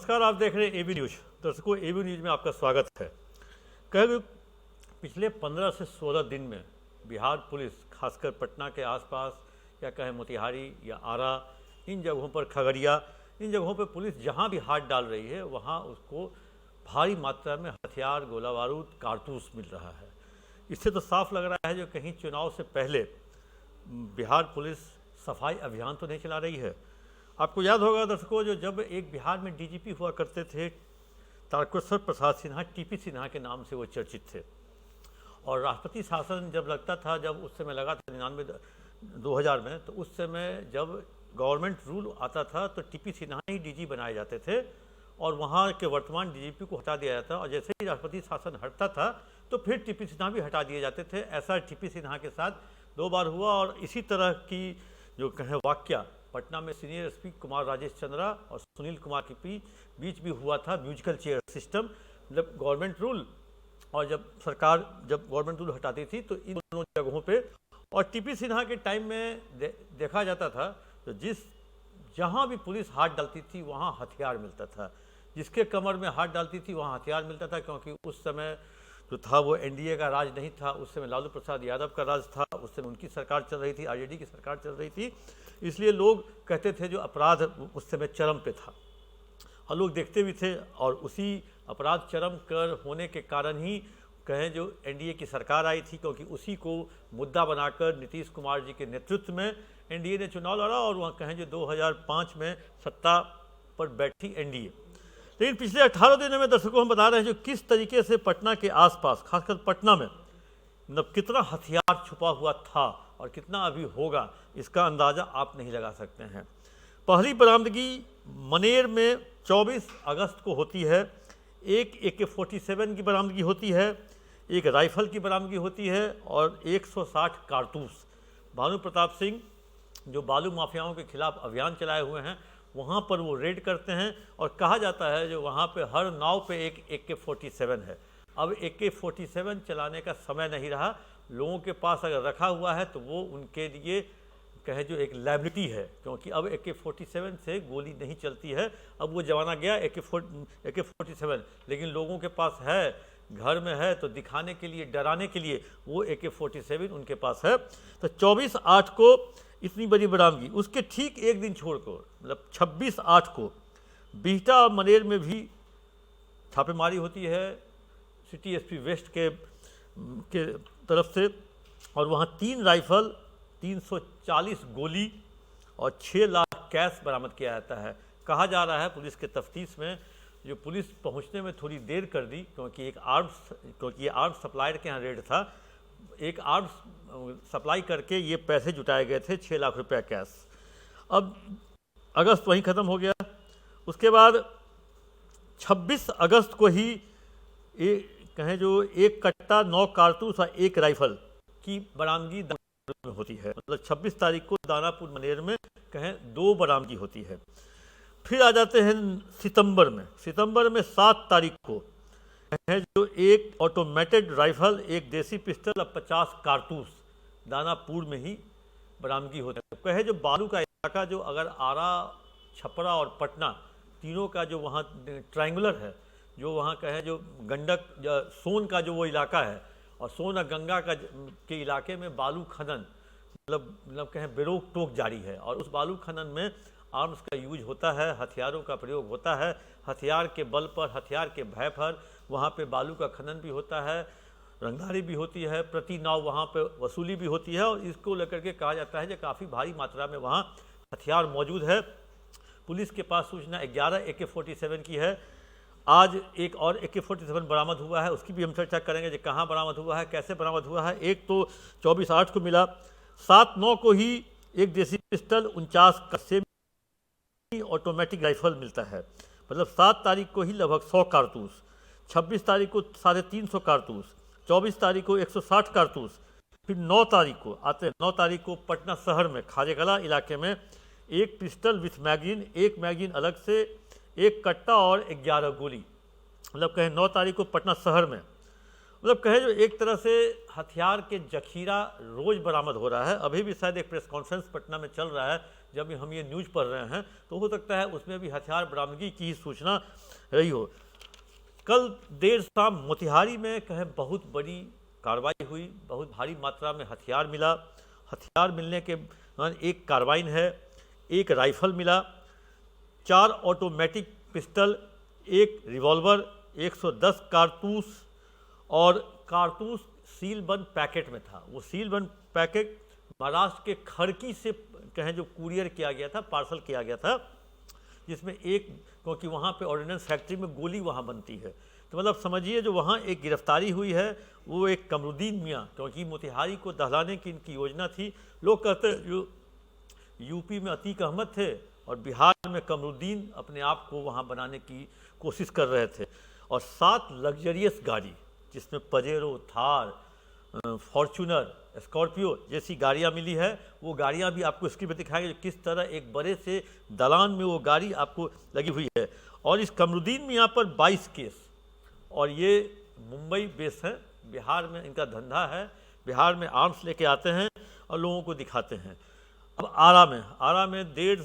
नमस्कार, आप देख रहे हैं एबी न्यूज। दर्शकों, एबी न्यूज में आपका स्वागत है। कह पिछले 15 से 16 दिन में बिहार पुलिस, खासकर पटना के आसपास या कहें मोतिहारी या आरा, इन जगहों पर, खगड़िया, इन जगहों पर पुलिस जहां भी हाथ डाल रही है वहां उसको भारी मात्रा में हथियार, गोला बारूद, कारतूस मिल रहा है। इससे तो साफ लग रहा है जो कहीं चुनाव से पहले बिहार पुलिस सफाई अभियान तो नहीं चला रही है। आपको याद होगा दर्शकों, जो जब एक बिहार में डीजीपी हुआ करते थे तारकेश्वर प्रसाद सिन्हा, टीपी सिन्हा के नाम से वो चर्चित थे, और राष्ट्रपति शासन जब लगता था, जब उस समय लगा था 99-2000 में, तो उस समय जब गवर्नमेंट रूल आता था तो टीपी सिन्हा ही डीजी बनाए जाते थे और वहाँ के वर्तमान डीजीपी को हटा दिया जाता, और जैसे ही राष्ट्रपति शासन हटता था तो फिर टीपी सिन्हा भी हटा दिए जाते थे। ऐसा टीपी सिन्हा के साथ 2 बार हुआ। और इसी तरह की जो कहें वाकया पटना में सीनियर एसपी कुमार राजेश चंद्रा और सुनील कुमार के बीच भी हुआ था। म्यूजिकल चेयर सिस्टम, जब गवर्नमेंट रूल और जब गवर्नमेंट रूल हटाती थी तो इन दोनों जगहों पे, और टीपी सिन्हा के टाइम में देखा जाता था तो जहाँ भी पुलिस हाथ डालती थी वहाँ हथियार मिलता था, जिसके कमर में हाथ डालती थी वहाँ हथियार मिलता था। क्योंकि उस समय जो था वो एनडीए का राज नहीं था, उस समय लालू प्रसाद यादव का राज था, उस समय उनकी सरकार चल रही थी, आरजेडी की सरकार चल रही थी। इसलिए लोग कहते थे जो अपराध उस समय चरम पे था, और लोग देखते भी थे। और उसी अपराध चरम कर होने के कारण ही कहें जो एनडीए की सरकार आई थी, क्योंकि उसी को मुद्दा बनाकर नीतीश कुमार जी के नेतृत्व में एनडीए ने चुनाव लड़ा और वहाँ कहें जो 2005 में सत्ता पर बैठी एनडीए। लेकिन पिछले 18 दिनों में दर्शकों हम बता रहे हैं जो किस तरीके से पटना के आसपास, खासकर पटना में, मतलब कितना हथियार छुपा हुआ था और कितना अभी होगा, इसका अंदाज़ा आप नहीं लगा सकते हैं। पहली बरामदगी मनेर में 24 अगस्त को होती है। एक AK-47 की बरामदगी होती है, एक राइफल की बरामदगी होती है और 160 कारतूस। भानु प्रताप सिंह जो बालू माफियाओं के खिलाफ अभियान चलाए हुए हैं, वहाँ पर वो रेड करते हैं, और कहा जाता है जो वहाँ पे हर नाव पे एक AK-47 है। अब AK-47 चलाने का समय नहीं रहा, लोगों के पास अगर रखा हुआ है तो वो उनके लिए कहे जो एक लायबिलिटी है, क्योंकि अब AK-47 से गोली नहीं चलती है। अब वो जमाना गया AK-47, लेकिन लोगों के पास है, घर में है, तो दिखाने के लिए, डराने के लिए वो AK-47 उनके पास है। तो 24/8 को इतनी बड़ी बरामदगी। उसके ठीक एक दिन छोड़कर, मतलब 26/8 को बिहटा और मनेर में भी छापेमारी होती है सिटी एसपी वेस्ट के तरफ से, और वहाँ 3 राइफल, 340 गोली और 6 लाख कैश बरामद किया जाता है। कहा जा रहा है पुलिस के तफ्तीश में जो पुलिस पहुंचने में थोड़ी देर कर दी, क्योंकि ये आर्म्स सप्लायर के यहाँ रेड था। एक आर्म्स सप्लाई करके ये पैसे जुटाए गए थे, 6 लाख रुपया कैश। अब अगस्त वहीं ख़त्म हो गया। उसके बाद 26 अगस्त को ही कहें जो 1 कट्टा, 9 कारतूस और 1 राइफल की बरामदगी में होती है। मतलब 26 तारीख को दानापुर मनेर में कहें 2 बरामदगी होती है। फिर आ जाते हैं सितंबर में 7 तारीख को है जो 1 ऑटोमेटेड राइफल, 1 देसी पिस्टल और 50 कारतूस दानापुर में ही बरामदगी होते हैं। कहे जो बालू का इलाका, जो अगर आरा, छपरा और पटना तीनों का जो वहाँ ट्रायंगुलर है, जो वहाँ कहे जो गंडक सोन का जो वो इलाका है, और सोन और गंगा के इलाके में बालू खनन मतलब कहें बेरोक टोक जारी है, और उस बालू खनन में आर्म्स का यूज होता है, हथियारों का प्रयोग होता है। हथियार के बल पर, हथियार के भय पर वहाँ पे बालू का खनन भी होता है, रंगदारी भी होती है, प्रति नाव वहाँ पे वसूली भी होती है, और इसको लेकर के कहा जाता है कि काफ़ी भारी मात्रा में वहाँ हथियार मौजूद है। पुलिस के पास सूचना 11 AK-47 की है। आज एक और AK-47 बरामद हुआ है, उसकी भी हम चर्चा करेंगे कि कहाँ बरामद हुआ है, कैसे बरामद हुआ है। एक तो 24/8 को मिला, 7/9 को ही 1 देसी पिस्टल, 49 का सेमी ऑटोमेटिक राइफल मिलता है। मतलब 7 तारीख को ही लगभग 100 कारतूस, 26 तारीख को 350 कारतूस, 24 तारीख को 160 कारतूस। फिर 9 तारीख को आते हैं, 9 तारीख को पटना शहर में खाजेकला इलाके में 1 पिस्टल विथ मैगजीन, 1 मैगजीन अलग से, 1 कट्टा और 11 गोली। मतलब कहें 9 तारीख को पटना शहर में, मतलब कहें जो एक तरह से हथियार के जखीरा रोज बरामद हो रहा है। अभी भी शायद एक प्रेस कॉन्फ्रेंस पटना में चल रहा है जब हम ये न्यूज़ पढ़ रहे हैं तो हो सकता है उसमें भी हथियार बरामदगी की ही सूचना रही हो। कल देर शाम मोतिहारी में कहें बहुत बड़ी कार्रवाई हुई, बहुत भारी मात्रा में हथियार मिला। हथियार मिलने के बाद एक कार्बाइन है, एक राइफल मिला, 4 ऑटोमेटिक पिस्टल, एक रिवॉल्वर, 110 कारतूस और कारतूस सील बंद पैकेट में था। वो सील बंद पैकेट महाराष्ट्र के खड़की से कहें जो कुरियर किया गया था, पार्सल किया गया था, जिसमें एक, क्योंकि वहाँ पे ऑर्डिनेंस फैक्ट्री में गोली वहाँ बनती है, तो मतलब समझिए जो वहाँ एक गिरफ्तारी हुई है वो एक कमरुद्दीन मियाँ, क्योंकि मोतिहारी को दहलाने की इनकी योजना थी। लोग कहते हैं जो यूपी में अतीक अहमद थे और बिहार में कमरुद्दीन अपने आप को वहाँ बनाने की कोशिश कर रहे थे। और 7 लग्जरियस गाड़ी जिसमें पजेरो, थार, फॉर्चूनर, स्कॉर्पियो जैसी गाड़ियाँ मिली है। वो गाड़ियाँ भी आपको स्क्रीन पर दिखाएंगे किस तरह एक बड़े से दलान में वो गाड़ी आपको लगी हुई है। और इस कमरुद्दीन में यहाँ पर 22 केस, और ये मुंबई बेस है, बिहार में इनका धंधा है, बिहार में आर्म्स लेके आते हैं और लोगों को दिखाते हैं। अब आरा में देर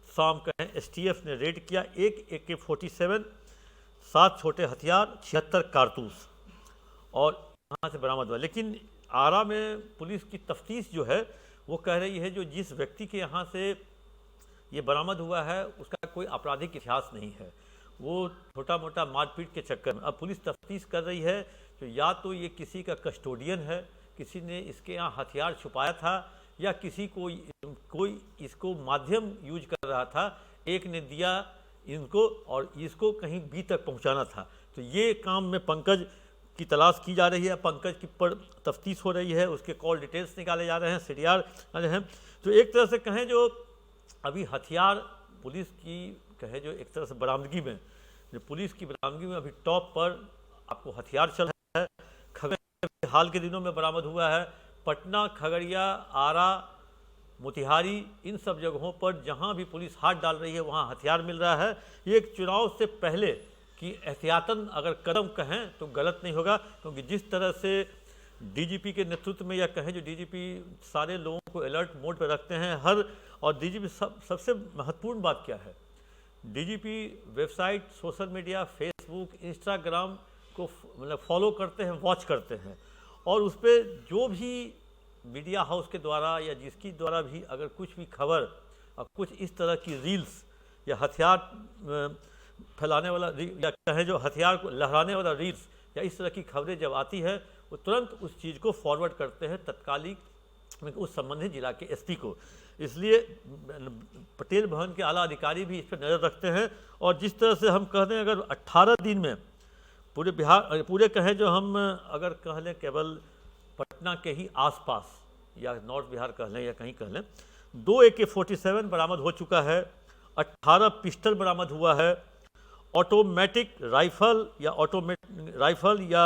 शाम कहें एसटीएफ ने रेड किया, एक AK-47, 7 छोटे हथियार, 76 कारतूस और यहाँ से बरामद हुआ। लेकिन आरा में पुलिस की तफ्तीश जो है वो कह रही है जो जिस व्यक्ति के यहाँ से ये बरामद हुआ है उसका कोई आपराधिक इतिहास नहीं है, वो छोटा मोटा मारपीट के चक्कर में। अब पुलिस तफ्तीश कर रही है तो या तो ये किसी का कस्टोडियन है, किसी ने इसके यहाँ हथियार छुपाया था, या किसी को कोई इसको माध्यम यूज कर रहा था, एक ने दिया इनको और इसको कहीं बी तक पहुँचाना था। तो ये काम में पंकज की तलाश की जा रही है, पंकज की पर तफ्तीश हो रही है, उसके कॉल डिटेल्स निकाले जा रहे हैं, सीडीआर वाले हैं। तो एक तरह से कहें जो अभी हथियार पुलिस की कहें जो एक तरह से बरामदगी में, जो पुलिस की बरामदगी में अभी टॉप पर आपको हथियार चल रहा है। खगड़िया हाल के दिनों में बरामद हुआ है, पटना, खगड़िया, आरा, मोतिहारी, इन सब जगहों पर जहां भी पुलिस हाथ डाल रही है वहां हथियार मिल रहा है। ये एक चुनाव से पहले कि एहतियातन अगर कदम कहें तो गलत नहीं होगा, क्योंकि जिस तरह से डीजीपी के नेतृत्व में, या कहें जो डीजीपी सारे लोगों को अलर्ट मोड पर रखते हैं हर, और डीजीपी सबसे महत्वपूर्ण बात क्या है, DGP website, social media, Facebook, Instagram को मतलब फॉलो करते हैं, वॉच करते हैं, और उस पर जो भी मीडिया हाउस के द्वारा या जिसकी द्वारा भी अगर कुछ भी खबर और कुछ इस तरह की रील्स या हथियार फैलाने वाला या कहें जो हथियार को लहराने वाला रील्स या इस तरह की खबरें जब आती है वो तुरंत उस चीज़ को फॉरवर्ड करते हैं तत्कालिक उस संबंधित जिला के एसपी को। इसलिए पटेल भवन के आला अधिकारी भी इस पर नज़र रखते हैं। और जिस तरह से हम कह दें अगर 18 दिन में पूरे बिहार, पूरे कहें जो हम अगर कह लें केवल पटना के ही आसपास या नॉर्थ बिहार कह लें या कहीं कह लें, 2 AK-47 बरामद हो चुका है, 18 पिस्टल बरामद हुआ है, ऑटोमेटिक राइफल या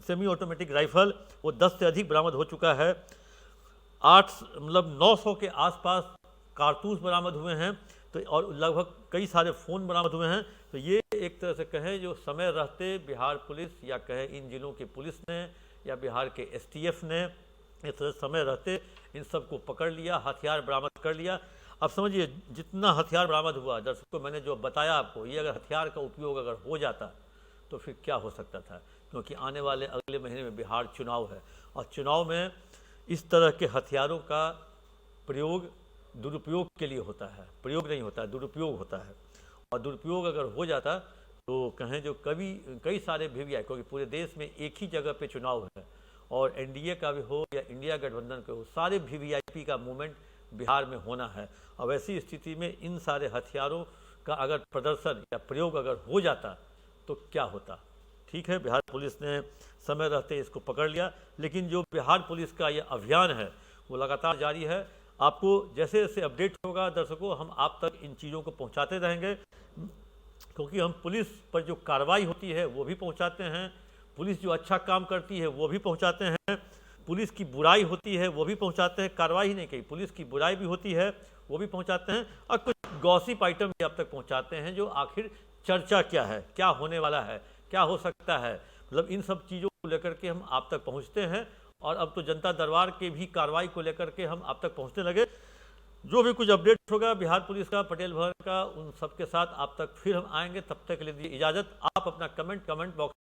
सेमी ऑटोमेटिक राइफल वो 10 से अधिक बरामद हो चुका है, 900 के आसपास कारतूस बरामद हुए हैं, तो और लगभग कई सारे फ़ोन बरामद हुए हैं। तो ये एक तरह से कहें जो समय रहते बिहार पुलिस या कहें इन जिलों की पुलिस ने या बिहार के एसटीएफ ने इस तरह समय रहते इन सबको पकड़ लिया, हथियार बरामद कर लिया। अब समझिए जितना हथियार बरामद हुआ, दर्शकों मैंने जो बताया आपको, ये अगर हथियार का उपयोग अगर हो जाता तो फिर क्या हो सकता था, क्योंकि आने वाले अगले महीने में बिहार चुनाव है और चुनाव में इस तरह के हथियारों का प्रयोग दुरुपयोग के लिए होता है, प्रयोग नहीं होता है, दुरुपयोग होता है। और दुरुपयोग अगर हो जाता तो कहें जो कई सारे वीवीआई, क्योंकि पूरे देश में एक ही जगह पे चुनाव है और एनडीए का भी हो या इंडिया गठबंधन का हो, सारे वीवीआईपी का मूवमेंट बिहार में होना है। अब ऐसी स्थिति में इन सारे हथियारों का अगर प्रदर्शन या प्रयोग अगर हो जाता तो क्या होता। ठीक है, बिहार पुलिस ने समय रहते इसको पकड़ लिया, लेकिन जो बिहार पुलिस का ये अभियान है वो लगातार जारी है। आपको जैसे जैसे अपडेट होगा दर्शकों हम आप तक इन चीज़ों को पहुंचाते रहेंगे, क्योंकि हम पुलिस पर जो कार्रवाई होती है वो भी पहुंचाते हैं, पुलिस जो अच्छा काम करती है वो भी पहुंचाते हैं, पुलिस की बुराई होती है वो भी पहुंचाते हैं, कार्रवाई ही नहीं कही, पुलिस की बुराई भी होती है वो भी पहुंचाते हैं, और कुछ गॉसिप आइटम भी आप तक पहुंचाते हैं जो आखिर चर्चा क्या है, क्या होने वाला है, क्या हो सकता है, मतलब इन सब चीज़ों को लेकर के हम आप तक पहुँचते हैं। और अब तो जनता दरबार के भी कार्रवाई को लेकर के हम आप तक पहुँचने लगे। जो भी कुछ अपडेट होगा बिहार पुलिस का, पटेल भवन का, उन सबके साथ आप तक फिर हम आएंगे। तब तक के लिए इजाज़त। आप अपना कमेंट बॉक्स